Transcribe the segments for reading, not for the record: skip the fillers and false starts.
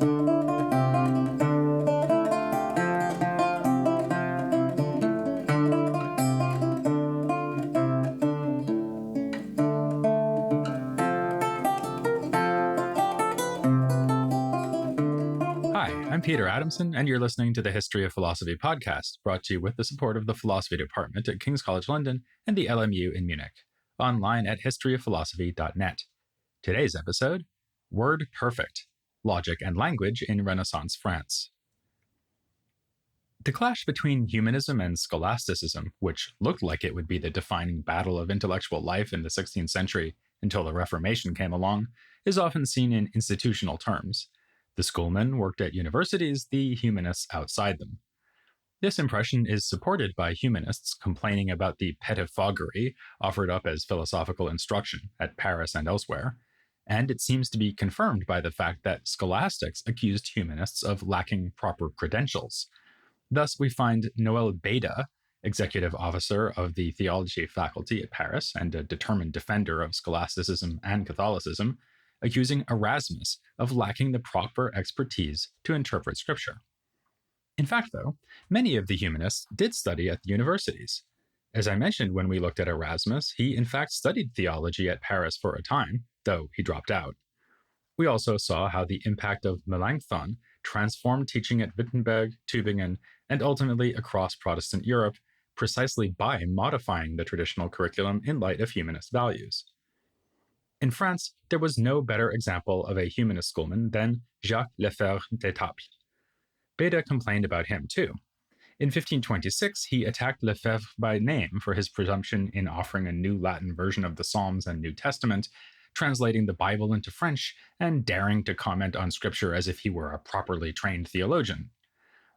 Hi, I'm Peter Adamson, and you're listening to the History of Philosophy podcast, brought to you with the support of the Philosophy Department at King's College London and the LMU in Munich, online at historyofphilosophy.net. Today's episode, Word Perfect, Logic and Language in Renaissance France. The clash between humanism and scholasticism, which looked like it would be the defining battle of intellectual life in the 16th century until the Reformation came along, is often seen in institutional terms. The schoolmen worked at universities, the humanists outside them. This impression is supported by humanists complaining about the pettifoggery offered up as philosophical instruction at Paris and elsewhere, and it seems to be confirmed by the fact that scholastics accused humanists of lacking proper credentials. Thus, we find Noël Beda, executive officer of the theology faculty at Paris and a determined defender of scholasticism and Catholicism, accusing Erasmus of lacking the proper expertise to interpret scripture. In fact, though, many of the humanists did study at the universities. As I mentioned when we looked at Erasmus, he in fact studied theology at Paris for a time, though he dropped out. We also saw how the impact of Melanchthon transformed teaching at Wittenberg, Tübingen, and ultimately across Protestant Europe, precisely by modifying the traditional curriculum in light of humanist values. In France, there was no better example of a humanist schoolman than Jacques Lefèvre d'Étaples. Beda complained about him too. In 1526, he attacked Lefèvre by name for his presumption in offering a new Latin version of the Psalms and New Testament, translating the Bible into French, and daring to comment on scripture as if he were a properly trained theologian.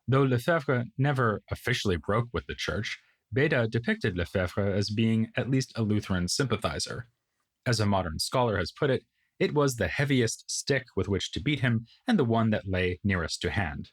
Though Lefèvre never officially broke with the church, Beda depicted Lefèvre as being at least a Lutheran sympathizer. As a modern scholar has put it, it was the heaviest stick with which to beat him and the one that lay nearest to hand.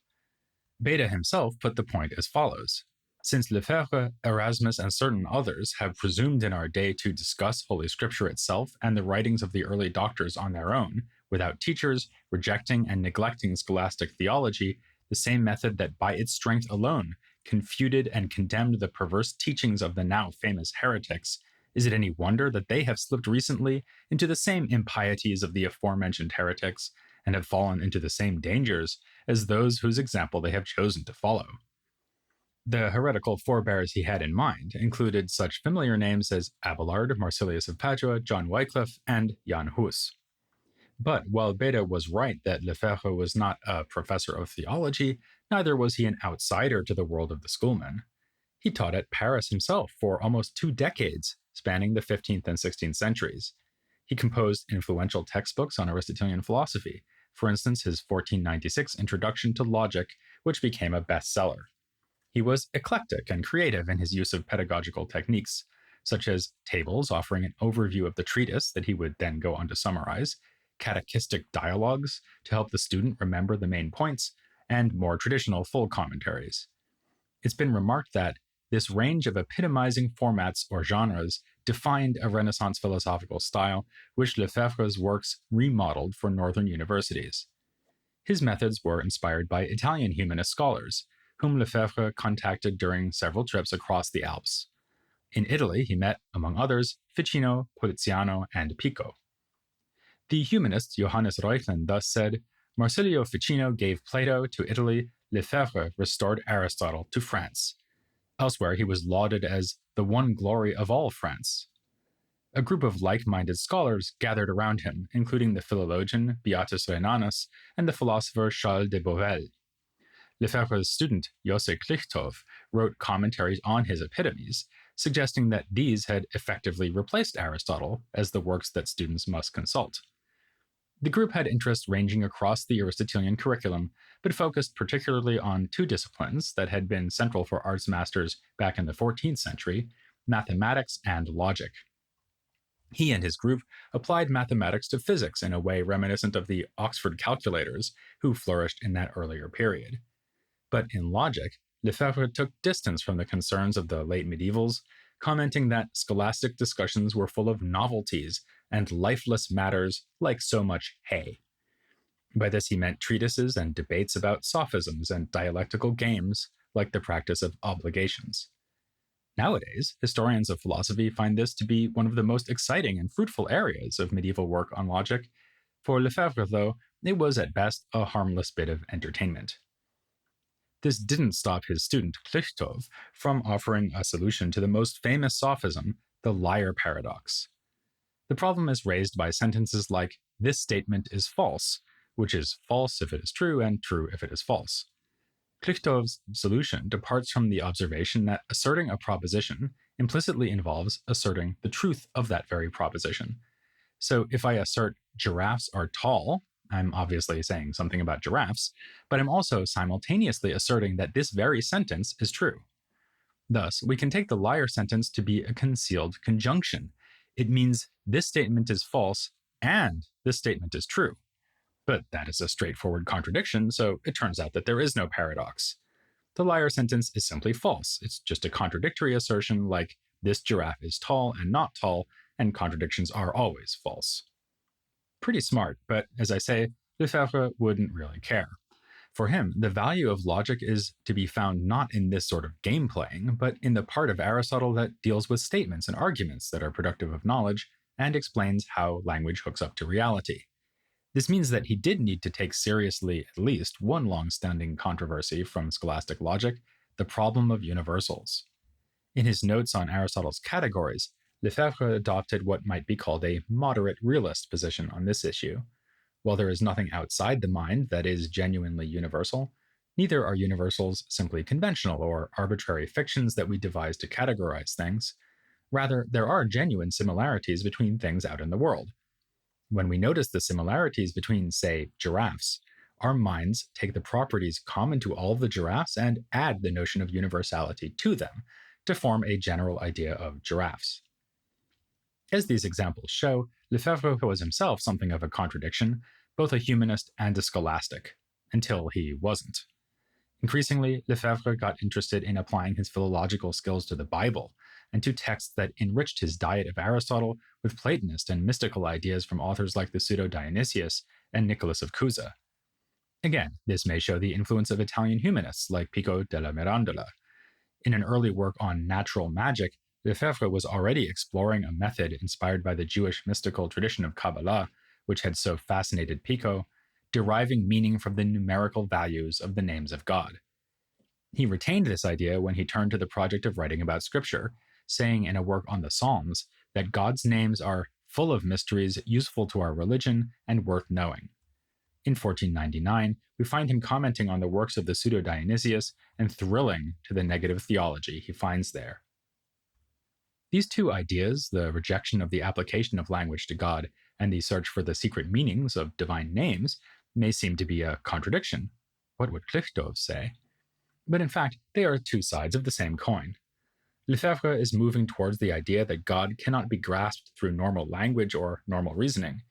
Beda himself put the point as follows. Since Lefèvre, Erasmus, and certain others have presumed in our day to discuss Holy Scripture itself and the writings of the early doctors on their own, without teachers, rejecting and neglecting scholastic theology, the same method that by its strength alone confuted and condemned the perverse teachings of the now famous heretics, is it any wonder that they have slipped recently into the same impieties of the aforementioned heretics and have fallen into the same dangers as those whose example they have chosen to follow? The heretical forebears he had in mind included such familiar names as Abelard, Marsilius of Padua, John Wycliffe, and Jan Hus. But while Beda was right that Lefèvre was not a professor of theology, neither was he an outsider to the world of the schoolmen. He taught at Paris himself for almost 2 decades, spanning the 15th and 16th centuries. He composed influential textbooks on Aristotelian philosophy, for instance his 1496 Introduction to Logic, which became a bestseller. He was eclectic and creative in his use of pedagogical techniques, such as tables offering an overview of the treatise that he would then go on to summarize, catechistic dialogues to help the student remember the main points, and more traditional full commentaries. It's been remarked that this range of epitomizing formats or genres defined a Renaissance philosophical style which Lefèvre's works remodeled for northern universities. His methods were inspired by Italian humanist scholars, whom Lefèvre contacted during several trips across the Alps. In Italy, he met, among others, Ficino, Poliziano, and Pico. The humanist Johannes Reuchlin thus said, Marsilio Ficino gave Plato to Italy, Lefèvre restored Aristotle to France. Elsewhere, he was lauded as the one glory of all France. A group of like-minded scholars gathered around him, including the philologian Beatus Rhenanus and the philosopher Charles de Beauvel. Lefèvre's student, Joseph Klichthoff, wrote commentaries on his epitomes, suggesting that these had effectively replaced Aristotle as the works that students must consult. The group had interests ranging across the Aristotelian curriculum, but focused particularly on 2 disciplines that had been central for arts masters back in the 14th century, mathematics and logic. He and his group applied mathematics to physics in a way reminiscent of the Oxford calculators who flourished in that earlier period. But in logic, Lefèvre took distance from the concerns of the late medievals, commenting that scholastic discussions were full of novelties and lifeless matters like so much hay. By this he meant treatises and debates about sophisms and dialectical games, like the practice of obligations. Nowadays, historians of philosophy find this to be one of the most exciting and fruitful areas of medieval work on logic. For Lefèvre, though, it was at best a harmless bit of entertainment. This didn't stop his student Clichtov from offering a solution to the most famous sophism, the liar paradox. The problem is raised by sentences like, "This statement is false," which is false if it is true and true if it is false. Clichtov's solution departs from the observation that asserting a proposition implicitly involves asserting the truth of that very proposition. So if I assert giraffes are tall, I'm obviously saying something about giraffes, but I'm also simultaneously asserting that this very sentence is true. Thus, we can take the liar sentence to be a concealed conjunction. It means this statement is false and this statement is true. But that is a straightforward contradiction, so it turns out that there is no paradox. The liar sentence is simply false. It's just a contradictory assertion like this giraffe is tall and not tall, and contradictions are always false. Pretty smart, but as I say, Lefèvre wouldn't really care. For him, the value of logic is to be found not in this sort of game playing, but in the part of Aristotle that deals with statements and arguments that are productive of knowledge and explains how language hooks up to reality. This means that he did need to take seriously at least one long-standing controversy from scholastic logic, the problem of universals. In his notes on Aristotle's categories, Lefèvre adopted what might be called a moderate realist position on this issue. While there is nothing outside the mind that is genuinely universal, neither are universals simply conventional or arbitrary fictions that we devise to categorize things. Rather, there are genuine similarities between things out in the world. When we notice the similarities between, say, giraffes, our minds take the properties common to all of the giraffes and add the notion of universality to them to form a general idea of giraffes. As these examples show, Lefèvre was himself something of a contradiction, both a humanist and a scholastic, until he wasn't. Increasingly, Lefèvre got interested in applying his philological skills to the Bible and to texts that enriched his diet of Aristotle with Platonist and mystical ideas from authors like the Pseudo-Dionysius and Nicholas of Cusa. Again, this may show the influence of Italian humanists like Pico della Mirandola. In an early work on natural magic, Lefèvre was already exploring a method inspired by the Jewish mystical tradition of Kabbalah, which had so fascinated Pico, deriving meaning from the numerical values of the names of God. He retained this idea when he turned to the project of writing about Scripture, saying in a work on the Psalms that God's names are full of mysteries useful to our religion and worth knowing. In 1499, we find him commenting on the works of the Pseudo-Dionysius and thrilling to the negative theology he finds there. These two ideas, the rejection of the application of language to God and the search for the secret meanings of divine names, may seem to be a contradiction. What would Clichtov say? But in fact, they are two sides of the same coin. Lefèvre is moving towards the idea that God cannot be grasped through normal language or normal reasoning.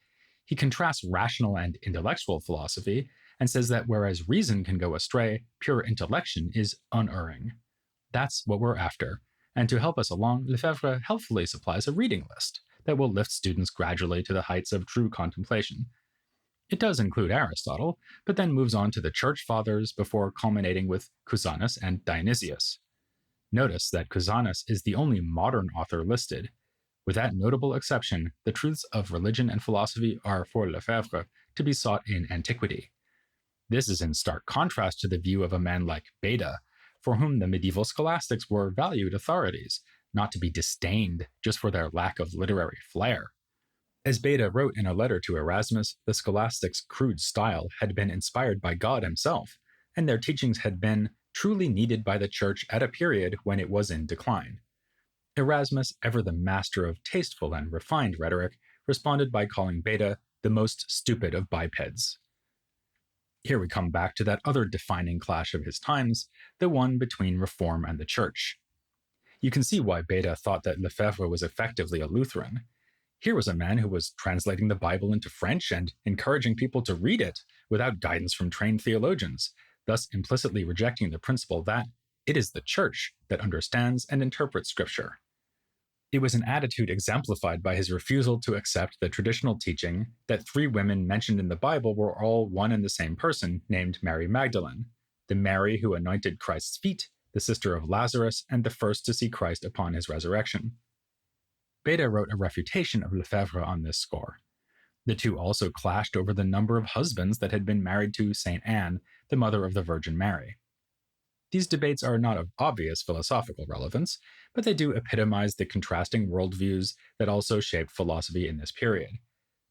He contrasts rational and intellectual philosophy and says that whereas reason can go astray, pure intellection is unerring. That's what we're after, and to help us along, Lefèvre helpfully supplies a reading list that will lift students gradually to the heights of true contemplation. It does include Aristotle, but then moves on to the Church Fathers before culminating with Cusanus and Dionysius. Notice that Cusanus is the only modern author listed. With that notable exception, the truths of religion and philosophy are, for Lefèvre, to be sought in antiquity. This is in stark contrast to the view of a man like Beda, for whom the medieval scholastics were valued authorities, not to be disdained just for their lack of literary flair. As Beda wrote in a letter to Erasmus, the scholastics' crude style had been inspired by God himself, and their teachings had been truly needed by the church at a period when it was in decline. Erasmus, ever the master of tasteful and refined rhetoric, responded by calling Beda the most stupid of bipeds. Here we come back to that other defining clash of his times, the one between Reform and the Church. You can see why Beda thought that Lefèvre was effectively a Lutheran. Here was a man who was translating the Bible into French and encouraging people to read it without guidance from trained theologians, thus implicitly rejecting the principle that it is the Church that understands and interprets Scripture. It was an attitude exemplified by his refusal to accept the traditional teaching that 3 women mentioned in the Bible were all one and the same person, named Mary Magdalene, the Mary who anointed Christ's feet, the sister of Lazarus, and the first to see Christ upon his resurrection. Beda wrote a refutation of Lefèvre on this score. The two also clashed over the number of husbands that had been married to St. Anne, the mother of the Virgin Mary. These debates are not of obvious philosophical relevance, but they do epitomize the contrasting worldviews that also shaped philosophy in this period.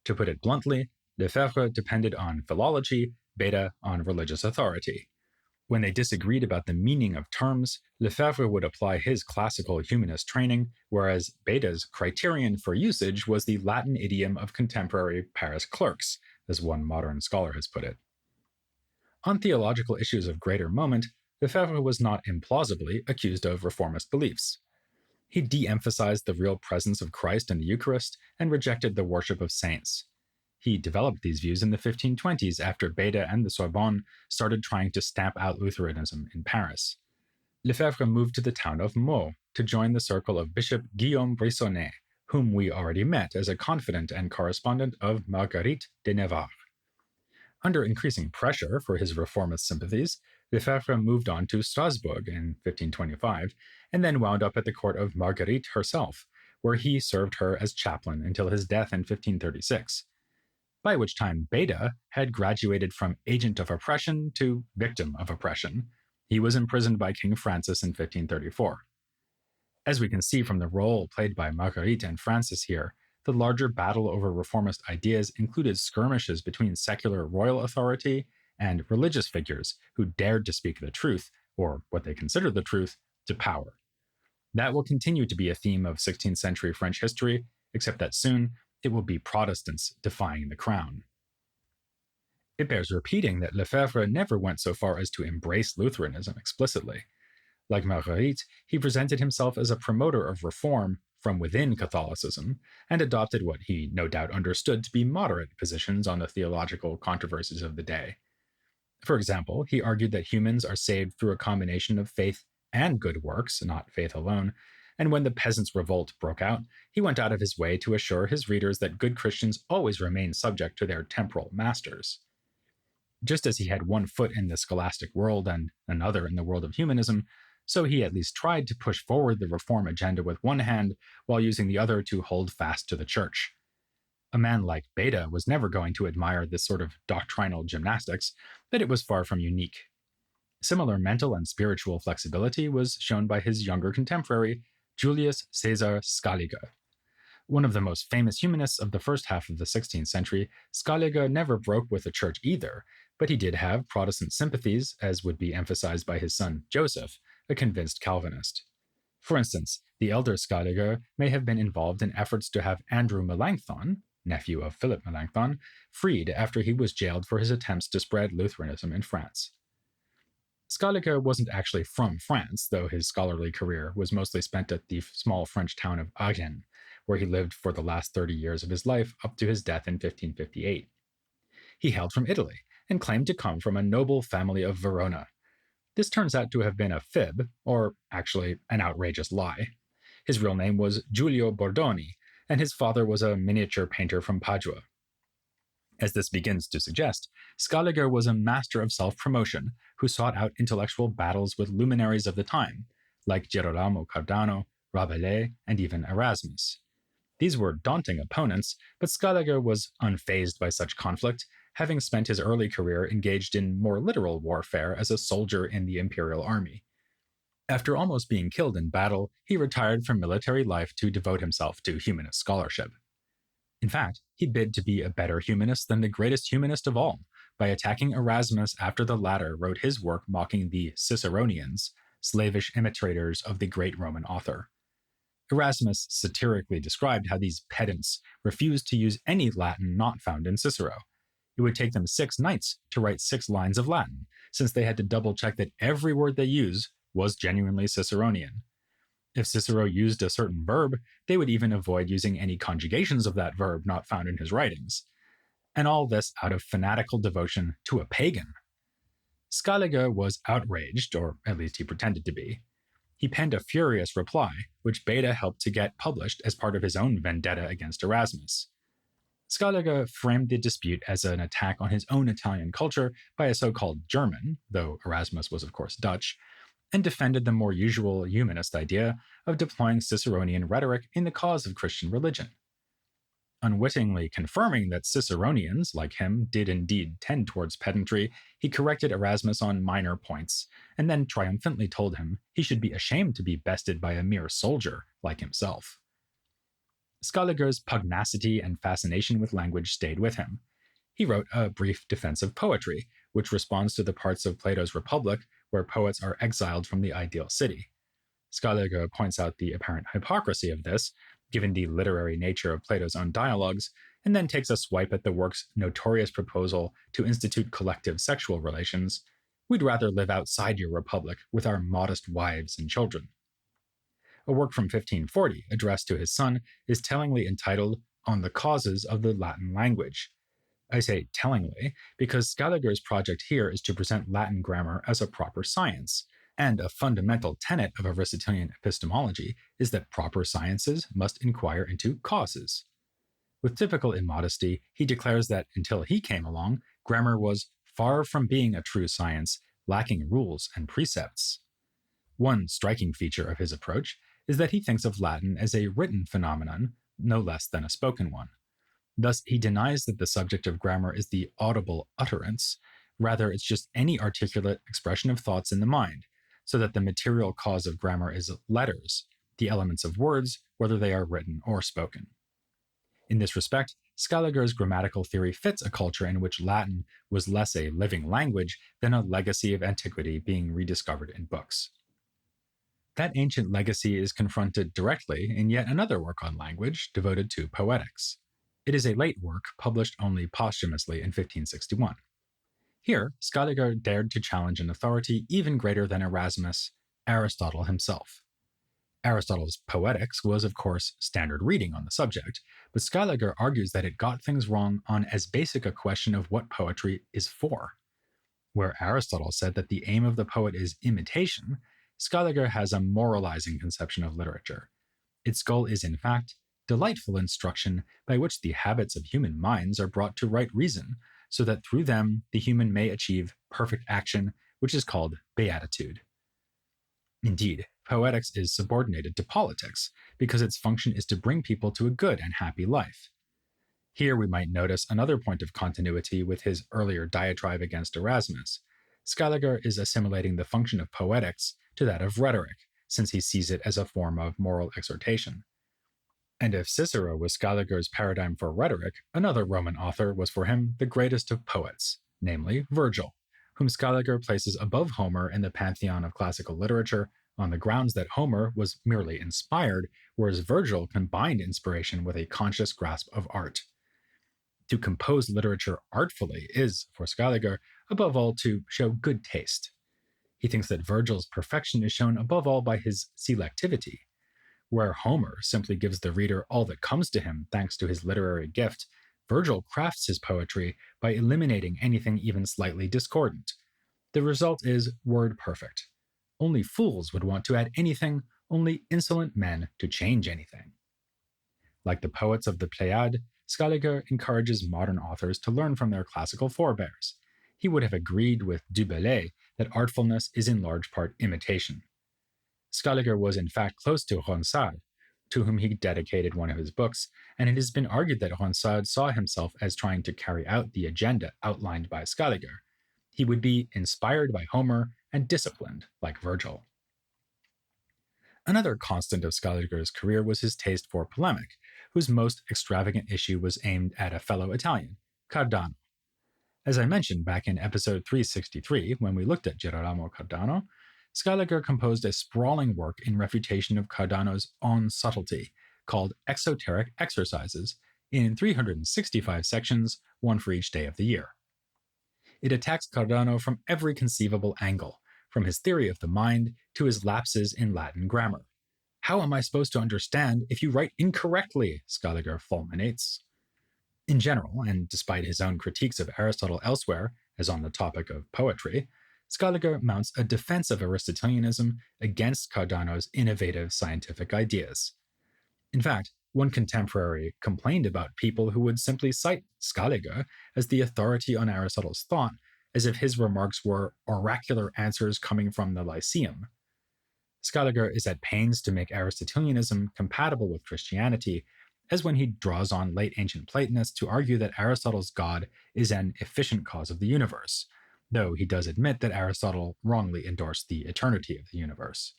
To put it bluntly, Lefèvre depended on philology, Beda on religious authority. When they disagreed about the meaning of terms, Lefèvre would apply his classical humanist training, whereas Beda's criterion for usage was the Latin idiom of contemporary Paris clerks, as one modern scholar has put it. On theological issues of greater moment, Lefèvre was not implausibly accused of reformist beliefs. He de-emphasized the real presence of Christ in the Eucharist and rejected the worship of saints. He developed these views in the 1520s after Beda and the Sorbonne started trying to stamp out Lutheranism in Paris. Lefèvre moved to the town of Meaux to join the circle of Bishop Guillaume Briçonnet, whom we already met as a confidant and correspondent of Marguerite de Navarre. Under increasing pressure for his reformist sympathies, Lefèvre moved on to Strasbourg in 1525, and then wound up at the court of Marguerite herself, where he served her as chaplain until his death in 1536, by which time Beda had graduated from agent of oppression to victim of oppression. He was imprisoned by King Francis in 1534. As we can see from the role played by Marguerite and Francis here, the larger battle over reformist ideas included skirmishes between secular royal authority and religious figures who dared to speak the truth, or what they considered the truth, to power. That will continue to be a theme of 16th century French history, except that soon it will be Protestants defying the crown. It bears repeating that Lefèvre never went so far as to embrace Lutheranism explicitly. Like Marguerite, he presented himself as a promoter of reform from within Catholicism, and adopted what he no doubt understood to be moderate positions on the theological controversies of the day. For example, he argued that humans are saved through a combination of faith and good works, not faith alone, and when the peasants' revolt broke out, he went out of his way to assure his readers that good Christians always remain subject to their temporal masters. Just as he had one foot in the scholastic world and another in the world of humanism, so he at least tried to push forward the reform agenda with one hand while using the other to hold fast to the church. A man like Beda was never going to admire this sort of doctrinal gymnastics, but it was far from unique. Similar mental and spiritual flexibility was shown by his younger contemporary, Julius Caesar Scaliger. One of the most famous humanists of the first half of the 16th century, Scaliger never broke with the church either, but he did have Protestant sympathies, as would be emphasized by his son Joseph, a convinced Calvinist. For instance, the elder Scaliger may have been involved in efforts to have Andrew Melanchthon, nephew of Philip Melanchthon, freed after he was jailed for his attempts to spread Lutheranism in France. Scaliger wasn't actually from France, though his scholarly career was mostly spent at the small French town of Agen, where he lived for the last 30 years of his life up to his death in 1558. He hailed from Italy and claimed to come from a noble family of Verona. This turns out to have been a fib, or actually an outrageous lie. His real name was Giulio Bordoni, and his father was a miniature painter from Padua. As this begins to suggest, Scaliger was a master of self-promotion who sought out intellectual battles with luminaries of the time, like Girolamo Cardano, Rabelais, and even Erasmus. These were daunting opponents, but Scaliger was unfazed by such conflict, having spent his early career engaged in more literal warfare as a soldier in the imperial army. After almost being killed in battle, he retired from military life to devote himself to humanist scholarship. In fact, he bid to be a better humanist than the greatest humanist of all, by attacking Erasmus after the latter wrote his work mocking the Ciceronians, slavish imitators of the great Roman author. Erasmus satirically described how these pedants refused to use any Latin not found in Cicero. It would take them 6 nights to write 6 lines of Latin, since they had to double-check that every word they used was genuinely Ciceronian. If Cicero used a certain verb, they would even avoid using any conjugations of that verb not found in his writings. And all this out of fanatical devotion to a pagan. Scaliger was outraged, or at least he pretended to be. He penned a furious reply, which Beda helped to get published as part of his own vendetta against Erasmus. Scaliger framed the dispute as an attack on his own Italian culture by a so-called German, though Erasmus was of course Dutch, and defended the more usual humanist idea of deploying Ciceronian rhetoric in the cause of Christian religion. Unwittingly confirming that Ciceronians, like him, did indeed tend towards pedantry, he corrected Erasmus on minor points, and then triumphantly told him he should be ashamed to be bested by a mere soldier like himself. Scaliger's pugnacity and fascination with language stayed with him. He wrote a brief defense of poetry, which responds to the parts of Plato's Republic where poets are exiled from the ideal city. Scaliger points out the apparent hypocrisy of this, given the literary nature of Plato's own dialogues, and then takes a swipe at the work's notorious proposal to institute collective sexual relations. We'd rather live outside your republic with our modest wives and children. A work from 1540, addressed to his son, is tellingly entitled On the Causes of the Latin Language. I say tellingly because Scaliger's project here is to present Latin grammar as a proper science, and a fundamental tenet of Aristotelian epistemology is that proper sciences must inquire into causes. With typical immodesty, he declares that until he came along, grammar was far from being a true science, lacking rules and precepts. One striking feature of his approach is that he thinks of Latin as a written phenomenon, no less than a spoken one. Thus, he denies that the subject of grammar is the audible utterance, rather it's just any articulate expression of thoughts in the mind, so that the material cause of grammar is letters, the elements of words, whether they are written or spoken. In this respect, Scaliger's grammatical theory fits a culture in which Latin was less a living language than a legacy of antiquity being rediscovered in books. That ancient legacy is confronted directly in yet another work on language devoted to poetics. It is a late work published only posthumously in 1561. Here, Scaliger dared to challenge an authority even greater than Erasmus, Aristotle himself. Aristotle's Poetics was, of course, standard reading on the subject, but Scaliger argues that it got things wrong on as basic a question of what poetry is for. Where Aristotle said that the aim of the poet is imitation, Scaliger has a moralizing conception of literature. Its goal is, in fact, delightful instruction by which the habits of human minds are brought to right reason, so that through them the human may achieve perfect action, which is called beatitude. Indeed, poetics is subordinated to politics, because its function is to bring people to a good and happy life. Here we might notice another point of continuity with his earlier diatribe against Erasmus. Scaliger is assimilating the function of poetics to that of rhetoric, since he sees it as a form of moral exhortation. And if Cicero was Scaliger's paradigm for rhetoric, another Roman author was for him the greatest of poets, namely Virgil, whom Scaliger places above Homer in the pantheon of classical literature on the grounds that Homer was merely inspired, whereas Virgil combined inspiration with a conscious grasp of art. To compose literature artfully is, for Scaliger, above all to show good taste. He thinks that Virgil's perfection is shown above all by his selectivity. Where Homer simply gives the reader all that comes to him thanks to his literary gift, Virgil crafts his poetry by eliminating anything even slightly discordant. The result is word perfect. Only fools would want to add anything, only insolent men to change anything. Like the poets of the Pleiad, Scaliger encourages modern authors to learn from their classical forebears. He would have agreed with Du Bellay that artfulness is in large part imitation. Scaliger was in fact close to Ronsard, to whom he dedicated one of his books, and it has been argued that Ronsard saw himself as trying to carry out the agenda outlined by Scaliger. He would be inspired by Homer and disciplined like Virgil. Another constant of Scaliger's career was his taste for polemic, whose most extravagant issue was aimed at a fellow Italian, Cardano. As I mentioned back in episode 363, when we looked at Girolamo Cardano, Scaliger composed a sprawling work in refutation of Cardano's On Subtlety, called Exoteric Exercises, in 365 sections, one for each day of the year. It attacks Cardano from every conceivable angle, from his theory of the mind to his lapses in Latin grammar. How am I supposed to understand if you write incorrectly? Scaliger fulminates. In general, and despite his own critiques of Aristotle elsewhere, as on the topic of poetry, Scaliger mounts a defense of Aristotelianism against Cardano's innovative scientific ideas. In fact, one contemporary complained about people who would simply cite Scaliger as the authority on Aristotle's thought, as if his remarks were oracular answers coming from the Lyceum. Scaliger is at pains to make Aristotelianism compatible with Christianity, as when he draws on late ancient Platonists to argue that Aristotle's God is an efficient cause of the universe, though he does admit that Aristotle wrongly endorsed the eternity of the universe.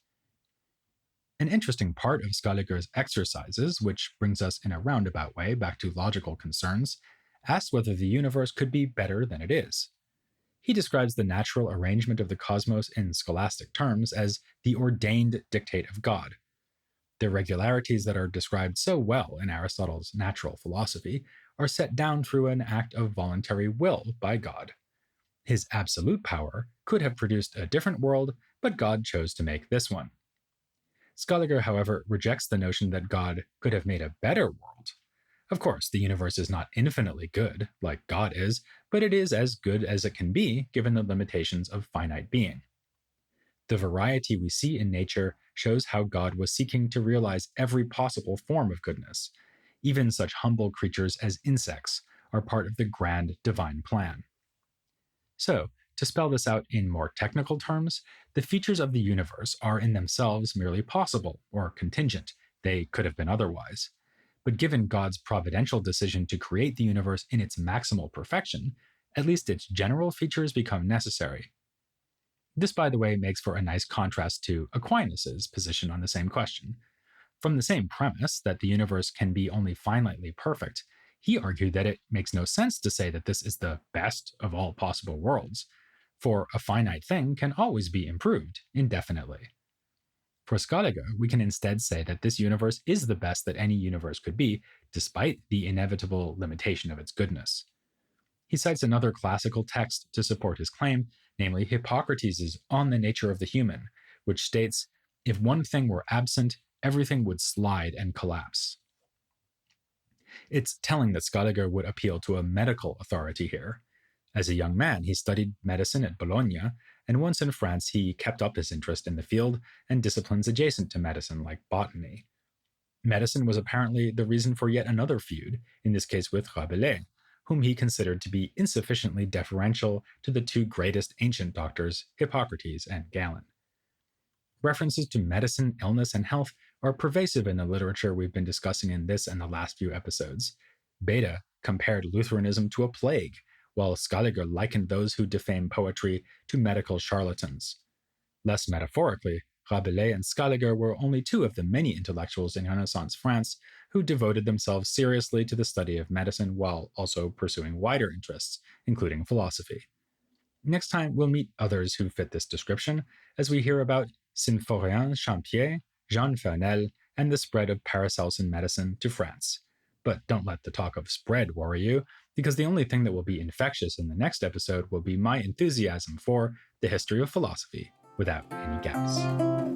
An interesting part of Scaliger's exercises, which brings us in a roundabout way back to logical concerns, asks whether the universe could be better than it is. He describes the natural arrangement of the cosmos in scholastic terms as the ordained dictate of God. The regularities that are described so well in Aristotle's natural philosophy are set down through an act of voluntary will by God. His absolute power could have produced a different world, but God chose to make this one. Scaliger, however, rejects the notion that God could have made a better world. Of course, the universe is not infinitely good, like God is, but it is as good as it can be given the limitations of finite being. The variety we see in nature shows how God was seeking to realize every possible form of goodness. Even such humble creatures as insects are part of the grand divine plan. So, to spell this out in more technical terms, the features of the universe are in themselves merely possible or contingent. They could have been otherwise. But given God's providential decision to create the universe in its maximal perfection, at least its general features become necessary. This, by the way, makes for a nice contrast to Aquinas' position on the same question. From the same premise that the universe can be only finitely perfect, he argued that it makes no sense to say that this is the best of all possible worlds, for a finite thing can always be improved indefinitely. For Scaliger, we can instead say that this universe is the best that any universe could be, despite the inevitable limitation of its goodness. He cites another classical text to support his claim, namely Hippocrates' On the Nature of the Human, which states, "If one thing were absent, everything would slide and collapse." It's telling that Scaliger would appeal to a medical authority here. As a young man, he studied medicine at Bologna, and once in France, he kept up his interest in the field and disciplines adjacent to medicine, like botany. Medicine was apparently the reason for yet another feud, in this case with Rabelais, whom he considered to be insufficiently deferential to the two greatest ancient doctors, Hippocrates and Galen. References to medicine, illness, and health are pervasive in the literature we've been discussing in this and the last few episodes. Beda compared Lutheranism to a plague, while Scaliger likened those who defame poetry to medical charlatans. Less metaphorically, Rabelais and Scaliger were only two of the many intellectuals in Renaissance France who devoted themselves seriously to the study of medicine while also pursuing wider interests, including philosophy. Next time, we'll meet others who fit this description as we hear about Symphorien Champier, Jean Fernel, and the spread of Paracelsian medicine to France. But don't let the talk of spread worry you, because the only thing that will be infectious in the next episode will be my enthusiasm for the history of philosophy without any gaps.